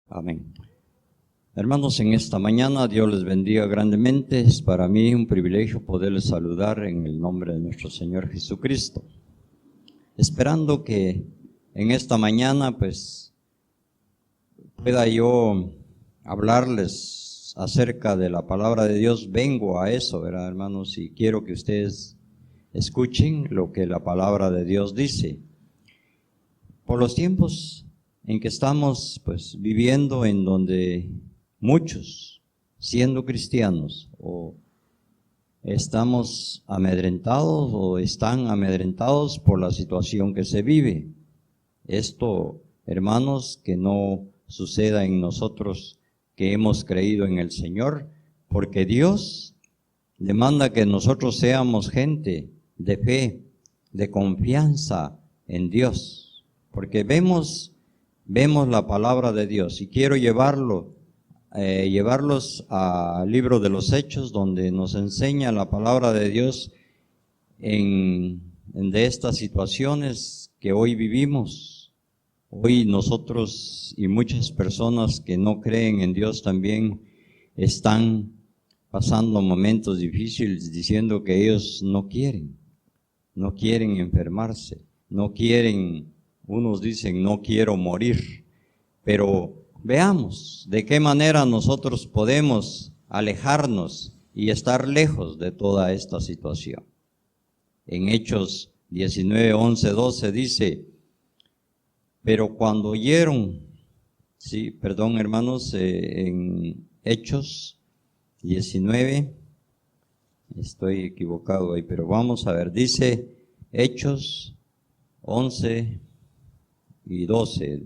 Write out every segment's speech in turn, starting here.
Amén. Hermanos, en esta mañana Dios les bendiga grandemente. Es para mí un privilegio poderles saludar en el nombre de nuestro Señor Jesucristo. Esperando que en esta mañana pues pueda yo hablarles acerca de la palabra de Dios. Vengo a eso, ¿verdad, hermanos? Y quiero que ustedes escuchen lo que la palabra de Dios dice. Por los tiempos en que estamos pues viviendo, en donde muchos, siendo cristianos, o estamos amedrentados o están amedrentados por la situación que se vive. Esto, hermanos, que no suceda en nosotros que hemos creído en el Señor, porque Dios demanda que nosotros seamos gente de fe, de confianza en Dios, porque vemos la palabra de Dios, y quiero llevarlos al libro de los Hechos, donde nos enseña la palabra de Dios de estas situaciones que hoy vivimos. Hoy nosotros y muchas personas que no creen en Dios también están pasando momentos difíciles, diciendo que ellos no quieren enfermarse, no quieren. Unos dicen, no quiero morir, pero veamos de qué manera nosotros podemos alejarnos y estar lejos de toda esta situación. En Hechos 19, 11, 12 dice, pero cuando oyeron, en Hechos 19, estoy equivocado ahí, pero vamos a ver, dice Hechos 11 y 12,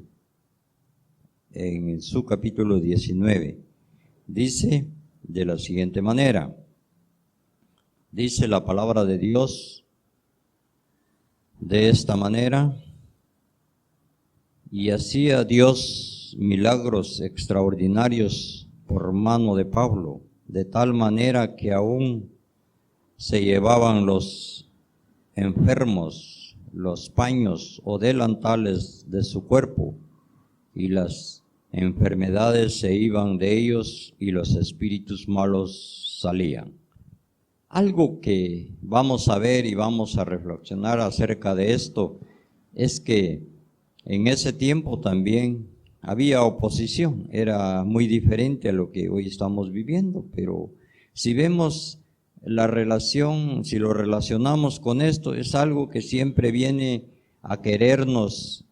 en su capítulo 19, dice de la siguiente manera, dice la palabra de Dios de esta manera: y hacía Dios milagros extraordinarios por mano de Pablo, de tal manera que aún se llevaban los enfermos los paños o delantales de su cuerpo, y las enfermedades se iban de ellos y los espíritus malos salían. Algo que vamos a ver y vamos a reflexionar acerca de esto es que en ese tiempo también había oposición, era muy diferente a lo que hoy estamos viviendo, pero si vemos la relación, si lo relacionamos con esto, es algo que siempre viene a querernos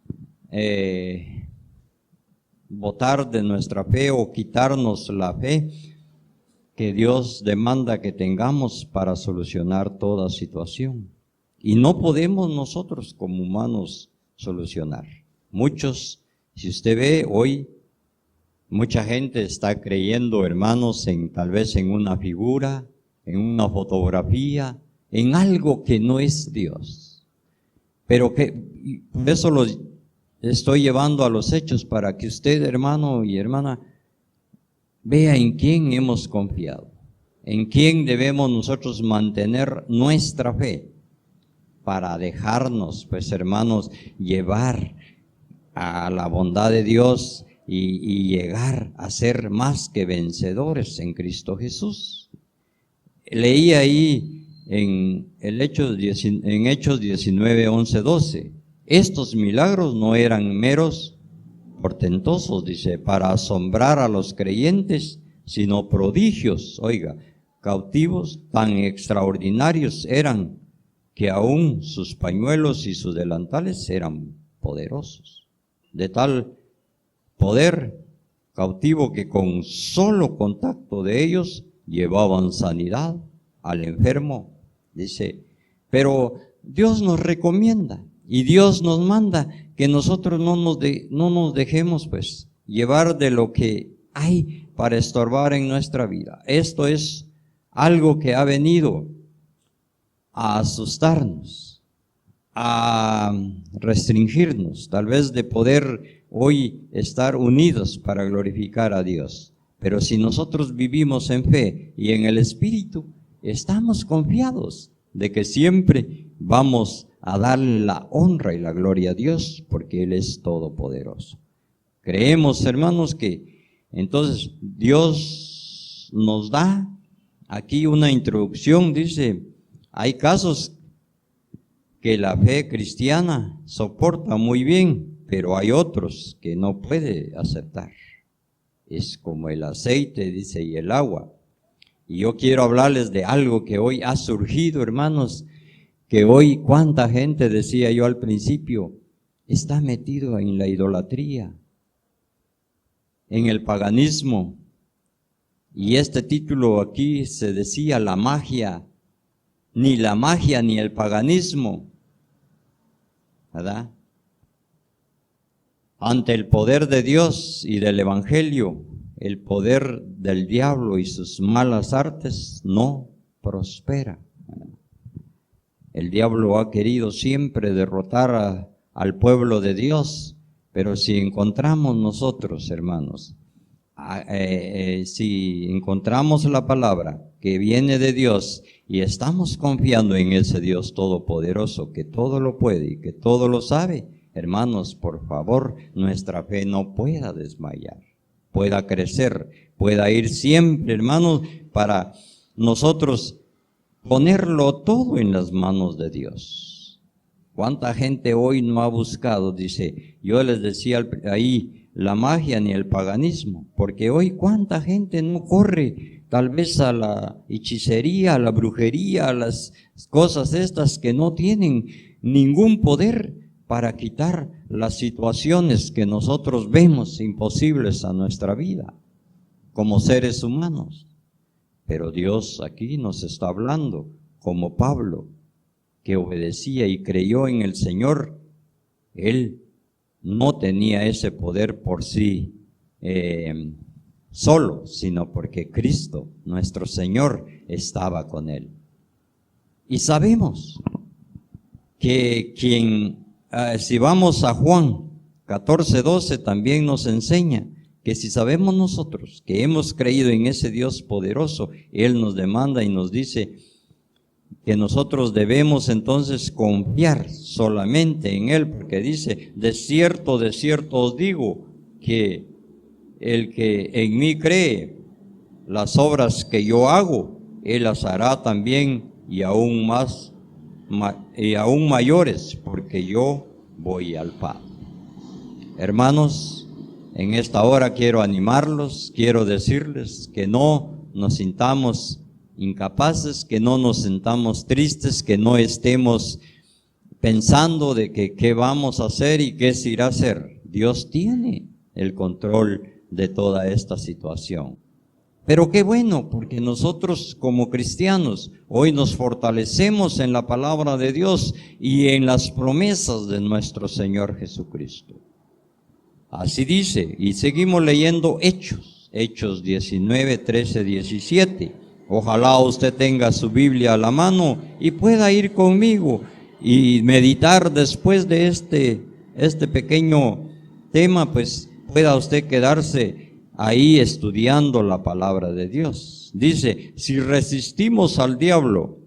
botar de nuestra fe o quitarnos la fe que Dios demanda que tengamos para solucionar toda situación. Y no podemos nosotros como humanos solucionar. Muchos, si usted ve hoy, mucha gente está creyendo, hermanos, tal vez en una figura, en una fotografía, en algo que no es Dios. Pero por eso lo estoy llevando a los hechos, para que usted, hermano y hermana, vea en quién hemos confiado, en quién debemos nosotros mantener nuestra fe, para dejarnos, pues hermanos, llevar a la bondad de Dios y llegar a ser más que vencedores en Cristo Jesús. Leí ahí en Hechos 19, 11, 12, estos milagros no eran meros portentosos, dice, para asombrar a los creyentes, sino prodigios, cautivos tan extraordinarios eran, que aún sus pañuelos y sus delantales eran poderosos. De tal poder cautivo que con solo contacto de ellos llevaban sanidad al enfermo, dice. Pero Dios nos recomienda y Dios nos manda que nosotros no nos dejemos pues llevar de lo que hay para estorbar en nuestra vida. Esto es algo que ha venido a asustarnos, a restringirnos, tal vez de poder hoy estar unidos para glorificar a Dios. Pero si nosotros vivimos en fe y en el Espíritu, estamos confiados de que siempre vamos a darle la honra y la gloria a Dios, porque Él es todopoderoso. Creemos, hermanos, que entonces Dios nos da aquí una introducción, dice, hay casos que la fe cristiana soporta muy bien, pero hay otros que no puede aceptar. Es como el aceite, dice, y el agua. Y yo quiero hablarles de algo que hoy ha surgido, hermanos, que hoy cuánta gente, decía yo al principio, está metido en la idolatría, en el paganismo. Y este título aquí se decía la magia ni el paganismo, ¿verdad? Ante el poder de Dios y del Evangelio, el poder del diablo y sus malas artes no prospera. El diablo ha querido siempre derrotar al pueblo de Dios, pero si encontramos nosotros, hermanos, si encontramos la palabra que viene de Dios y estamos confiando en ese Dios todopoderoso que todo lo puede y que todo lo sabe, hermanos, por favor, nuestra fe no pueda desmayar, pueda crecer, pueda ir siempre, hermanos, para nosotros ponerlo todo en las manos de Dios. ¿Cuánta gente hoy no ha buscado? Dice, yo les decía ahí, la magia ni el paganismo, porque hoy cuánta gente no corre tal vez a la hechicería, a la brujería, a las cosas estas que no tienen ningún poder para quitar las situaciones que nosotros vemos imposibles a nuestra vida como seres humanos. Pero Dios aquí nos está hablando, como Pablo, que obedecía y creyó en el Señor. Él no tenía ese poder por sí solo, sino porque Cristo, nuestro Señor, estaba con él. Y sabemos que si vamos a Juan 14:12, también nos enseña que si sabemos nosotros que hemos creído en ese Dios poderoso, Él nos demanda y nos dice que nosotros debemos entonces confiar solamente en Él, porque dice, de cierto os digo, que el que en mí cree, las obras que yo hago, Él las hará también y aún más, y aún mayores, porque yo voy al Padre. Hermanos, en esta hora quiero animarlos, quiero decirles que no nos sintamos incapaces, que no nos sintamos tristes, que no estemos pensando de que qué vamos a hacer y qué se irá a hacer. Dios tiene el control de toda esta situación. Pero qué bueno, porque nosotros como cristianos hoy nos fortalecemos en la palabra de Dios y en las promesas de nuestro Señor Jesucristo. Así dice, y seguimos leyendo Hechos 19, 13, 17. Ojalá usted tenga su Biblia a la mano y pueda ir conmigo y meditar después de este pequeño tema, pues pueda usted quedarse ahí estudiando la palabra de Dios. Dice, si resistimos al diablo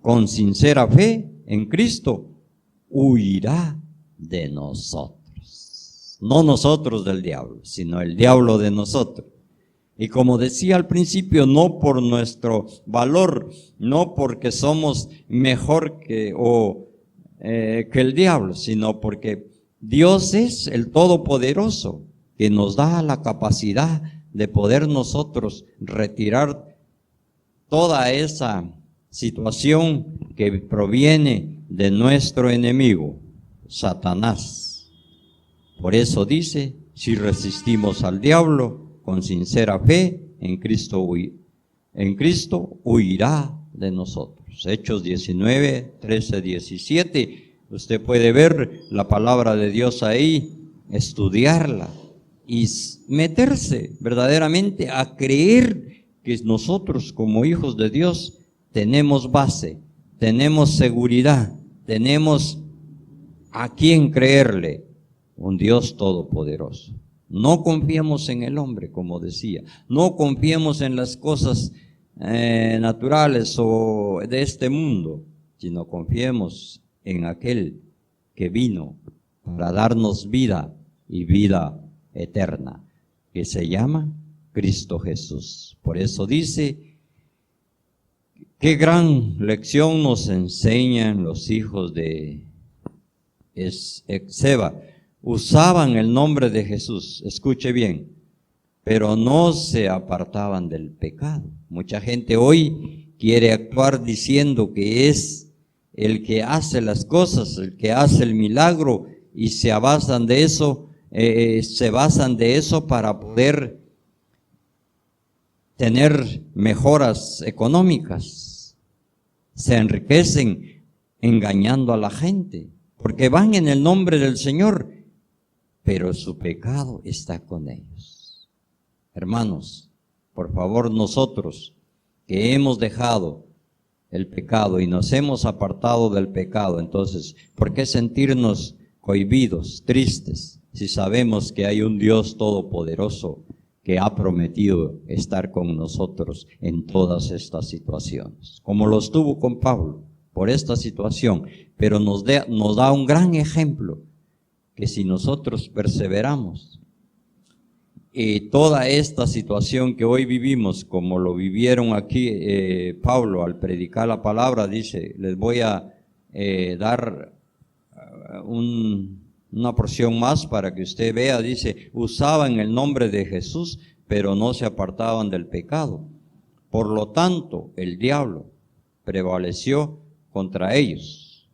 con sincera fe en Cristo, huirá de nosotros. No nosotros del diablo, sino el diablo de nosotros. Y como decía al principio, no por nuestro valor, no porque somos mejor que el diablo, sino porque Dios es el Todopoderoso, que nos da la capacidad de poder nosotros retirar toda esa situación que proviene de nuestro enemigo, Satanás. Por eso dice, si resistimos al diablo con sincera fe, en Cristo huirá de nosotros. Hechos 19, 13, 17. Usted puede ver la palabra de Dios ahí, estudiarla y meterse verdaderamente a creer que nosotros como hijos de Dios tenemos base, tenemos seguridad, tenemos a quién creerle. Un Dios todopoderoso. No confiemos en el hombre, como decía. No confiemos en las cosas naturales o de este mundo, sino confiemos en aquel que vino para darnos vida y vida eterna, que se llama Cristo Jesús. Por eso dice, qué gran lección nos enseñan los hijos de Seba. Usaban el nombre de Jesús, escuche bien, pero no se apartaban del pecado. Mucha gente hoy quiere actuar diciendo que es el que hace las cosas, el que hace el milagro, y se basan de eso, para poder tener mejoras económicas. Se enriquecen engañando a la gente, porque van en el nombre del Señor, pero su pecado está con ellos. Hermanos, por favor, nosotros que hemos dejado el pecado y nos hemos apartado del pecado, entonces, ¿por qué sentirnos cohibidos, tristes, si sabemos que hay un Dios todopoderoso que ha prometido estar con nosotros en todas estas situaciones? Como lo estuvo con Pablo por esta situación, pero nos da un gran ejemplo, que si nosotros perseveramos, y toda esta situación que hoy vivimos, como lo vivieron aquí Pablo al predicar la palabra, dice, les voy a dar una porción más para que usted vea, dice, usaban el nombre de Jesús, pero no se apartaban del pecado. Por lo tanto, el diablo prevaleció contra ellos.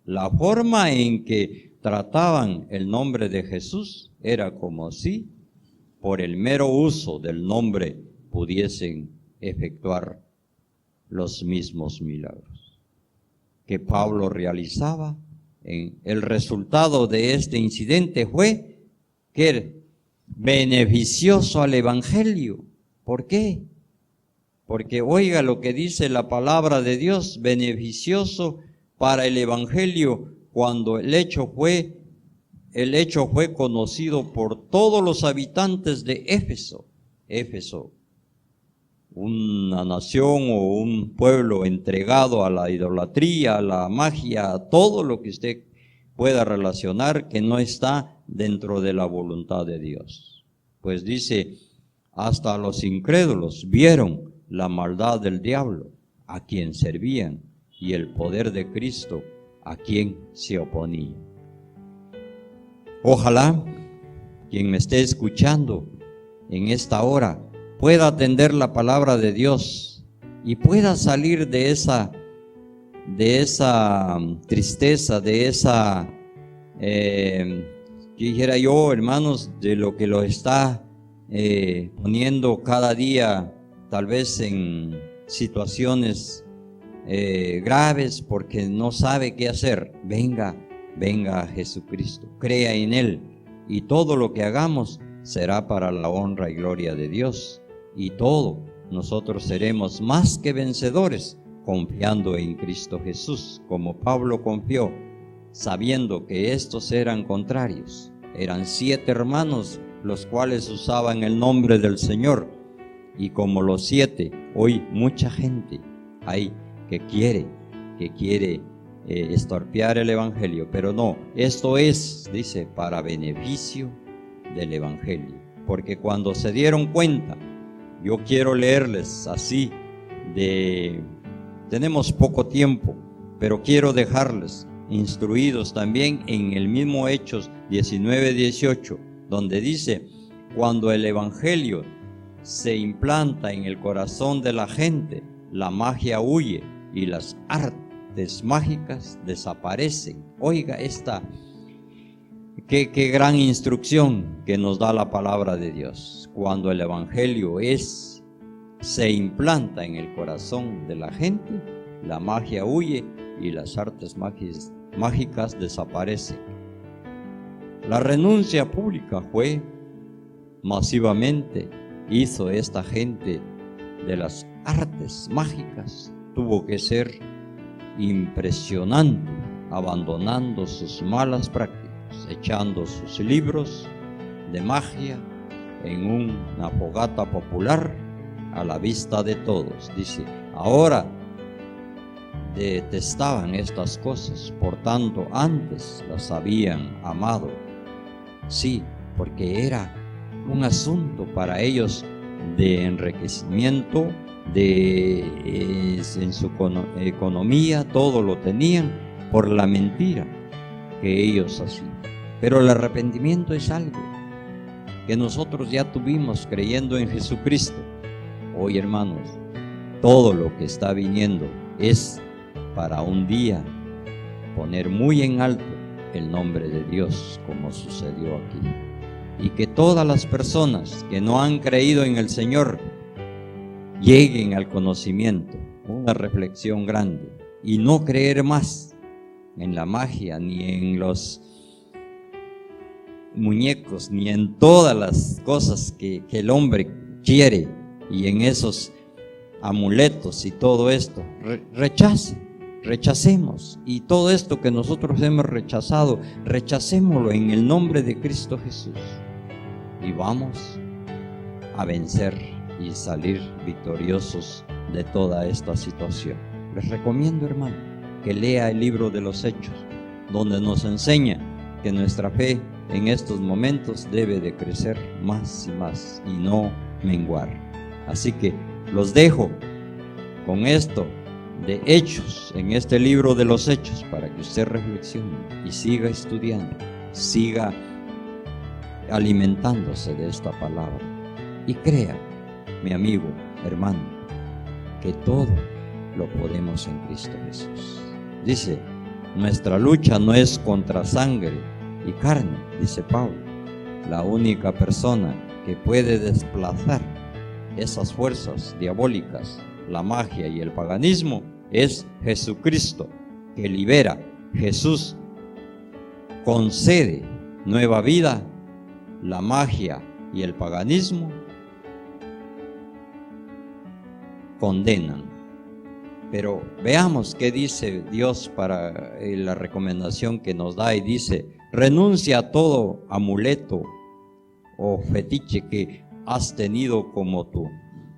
La forma en que trataban el nombre de Jesús era como si por el mero uso del nombre pudiesen efectuar los mismos milagros que Pablo realizaba. El resultado de este incidente fue que beneficioso al Evangelio. ¿Por qué? Porque oiga lo que dice la palabra de Dios, beneficioso para el Evangelio, cuando el hecho fue conocido por todos los habitantes de Éfeso. Éfeso, una nación o un pueblo entregado a la idolatría, a la magia, a todo lo que usted pueda relacionar que no está dentro de la voluntad de Dios. Pues dice, hasta los incrédulos vieron la maldad del diablo, a quien servían, y el poder de Cristo, a quien se oponía. Ojalá quien me esté escuchando en esta hora pueda atender la palabra de Dios y pueda salir de esa tristeza, de esa, dijera yo, hermanos, de lo que lo está poniendo cada día, tal vez en situaciones graves, porque no sabe qué hacer. Venga a Jesucristo, crea en Él, y todo lo que hagamos será para la honra y gloria de Dios, y todo nosotros seremos más que vencedores confiando en Cristo Jesús, como Pablo confió, sabiendo que estos eran contrarios. Eran 7 hermanos los cuales usaban el nombre del Señor, y como los 7, hoy mucha gente hay que quiere estorpear el Evangelio, pero no, esto es, dice, para beneficio del Evangelio, porque cuando se dieron cuenta, yo quiero leerles así, tenemos poco tiempo, pero quiero dejarles instruidos también en el mismo Hechos 19:18, donde dice, cuando el Evangelio se implanta en el corazón de la gente, la magia huye y las artes mágicas desaparecen. Oiga qué gran instrucción que nos da la palabra de Dios. Cuando el Evangelio se implanta en el corazón de la gente, la magia huye y las artes mágicas desaparecen. La renuncia pública fue masivamente, hizo esta gente de las artes mágicas, tuvo que ser impresionante, abandonando sus malas prácticas, echando sus libros de magia en una fogata popular a la vista de todos. Dice, ahora detestaban estas cosas, por tanto antes las habían amado. Sí, porque era un asunto para ellos de enriquecimiento, en su economía, todo lo tenían por la mentira que ellos hacían. Pero el arrepentimiento es algo que nosotros ya tuvimos creyendo en Jesucristo. Hoy, hermanos, todo lo que está viniendo es para un día poner muy en alto el nombre de Dios, como sucedió aquí. Y que todas las personas que no han creído en el Señor lleguen al conocimiento, una reflexión grande, y no creer más en la magia, ni en los muñecos, ni en todas las cosas que el hombre quiere, y en esos amuletos y todo esto. Rechacemos, y todo esto que nosotros hemos rechazado, rechacémoslo en el nombre de Cristo Jesús, y vamos a vencer y salir victoriosos de toda esta situación. Les recomiendo, hermano, que lea el libro de los Hechos, donde nos enseña que nuestra fe en estos momentos debe de crecer más y más y no menguar. Así que los dejo con esto de Hechos, en este libro de los Hechos, para que usted reflexione y siga estudiando, siga alimentándose de esta palabra. Y crea, mi amigo, hermano, que todo lo podemos en Cristo Jesús. Dice, nuestra lucha no es contra sangre y carne, dice Pablo. La única persona que puede desplazar esas fuerzas diabólicas, la magia y el paganismo, es Jesucristo, que libera. Jesús concede nueva vida. La magia y el paganismo condenan. Pero veamos qué dice Dios para la recomendación que nos da, y dice: renuncia a todo amuleto o fetiche que has tenido como tu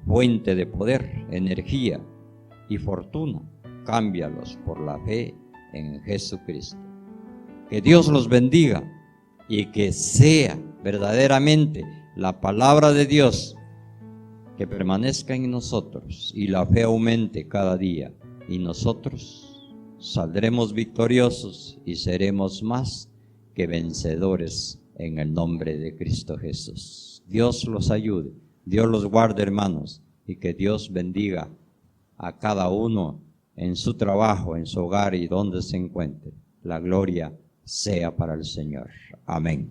fuente de poder, energía y fortuna. Cámbialos por la fe en Jesucristo. Que Dios los bendiga y que sea verdaderamente la palabra de Dios que permanezca en nosotros, y la fe aumente cada día, y nosotros saldremos victoriosos y seremos más que vencedores en el nombre de Cristo Jesús. Dios los ayude, Dios los guarde, hermanos, y que Dios bendiga a cada uno en su trabajo, en su hogar y donde se encuentre. La gloria sea para el Señor. Amén.